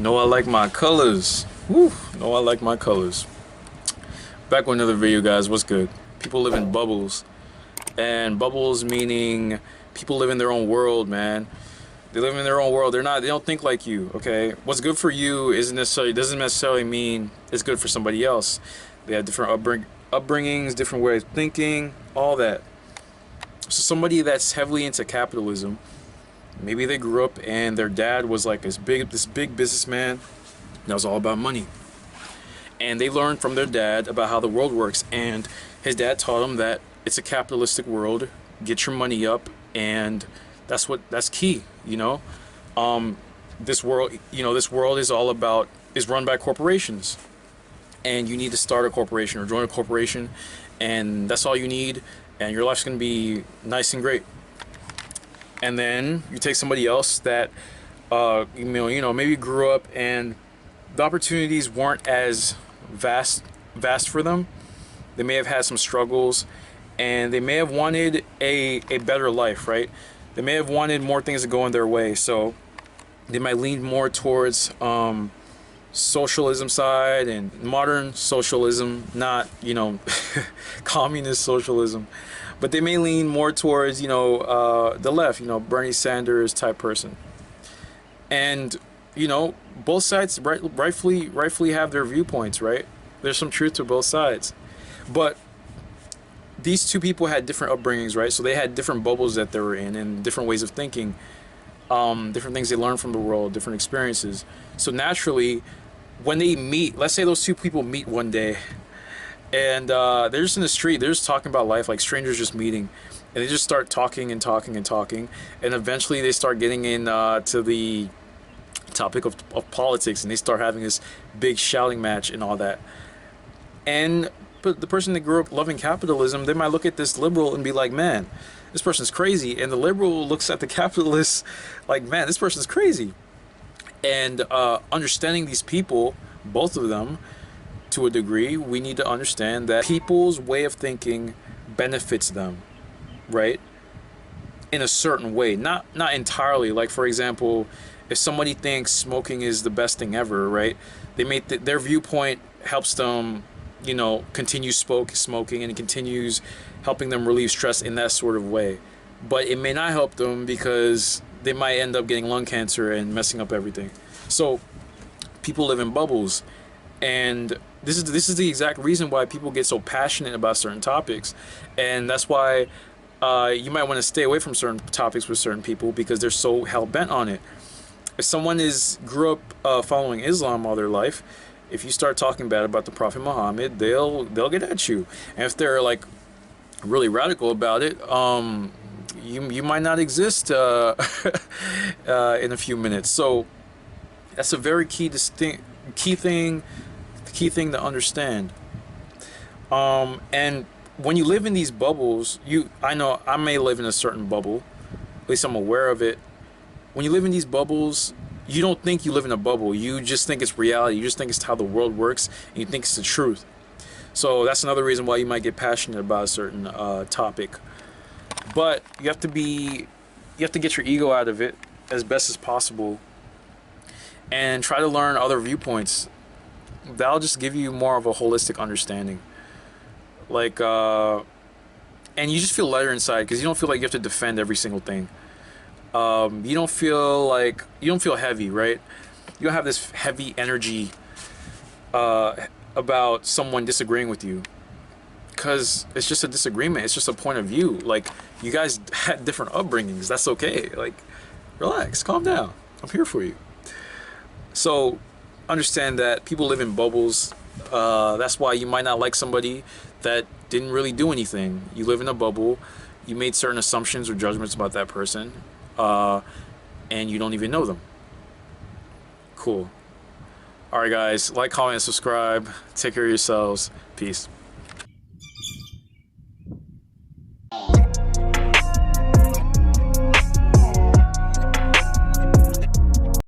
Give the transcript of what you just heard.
Know I like my colors. Woo. Know I like my colors. Back with another video, guys. What's good? People live in bubbles. And bubbles meaning people live in their own world, man. They live in their own world. They don't think like you, okay? What's good for you doesn't necessarily mean it's good for somebody else. They have different upbringings, different ways of thinking, all that. So somebody that's heavily into capitalism, maybe they grew up and their dad was like this big businessman that was all about money. And they learned from their dad about how the world works, and his dad taught them that it's a capitalistic world. Get your money up, and that's key, you know. This world is run by corporations, and you need to start a corporation or join a corporation, and that's all you need, and your life's gonna be nice and great. And then you take somebody else that maybe grew up and the opportunities weren't as vast for them. They may have had some struggles, and they may have wanted a better life, right? They may have wanted more things to go in their way, so they might lean more towards socialism side and modern socialism, not communist socialism, but they may lean more towards the left, Bernie Sanders type person. And both sides rightfully have their viewpoints, right? There's some truth to both sides, but these two people had different upbringings, right? So they had different bubbles that they were in and different ways of thinking, different things they learned from the world, different experiences. So naturally, when they meet, let's say those two people meet one day, and they're just in the street, they're just talking about life like strangers just meeting, and they just start talking and talking and talking, and eventually they start getting in to the topic of politics, and they start having this big shouting match and all that. But the person that grew up loving capitalism, they might look at this liberal and be like, man, this person's crazy. And the liberal looks at the capitalist like, man, this person's crazy. And understanding these people, both of them, to a degree, we need to understand that people's way of thinking benefits them, right? In a certain way, not entirely. Like, for example, if somebody thinks smoking is the best thing ever, right? They may their viewpoint helps them continue smoking, and it continues helping them relieve stress in that sort of way. But it may not help them because they might end up getting lung cancer and messing up everything. So people live in bubbles, and this is the exact reason why people get so passionate about certain topics, and that's why you might want to stay away from certain topics with certain people because they're so hell-bent on it. If someone grew up following Islam all their life, if you start talking bad about the Prophet Muhammad, they'll get at you. And if they're like really radical about it, you might not exist in a few minutes. So that's a very key thing to understand. And when you live in these bubbles, I know I may live in a certain bubble, at least I'm aware of it. When you live in these bubbles, you don't think you live in a bubble. You just think it's reality. You just think it's how the world works, and you think it's the truth. So that's another reason why you might get passionate about a certain topic. But you have to get your ego out of it as best as possible, and try to learn other viewpoints. That'll just give you more of a holistic understanding. Like, and you just feel lighter inside because you don't feel like you have to defend every single thing. You don't feel heavy, right? You don't have this heavy energy about someone disagreeing with you, because it's just a disagreement. It's just a point of view. Like, you guys had different upbringings. That's okay. Like, relax, calm down. I'm here for you. So understand that people live in bubbles. That's why you might not like somebody that didn't really do anything. You live in a bubble. You made certain assumptions or judgments about that person, and you don't even know them. Cool. Alright guys, like, comment, and subscribe. Take care of yourselves. Peace.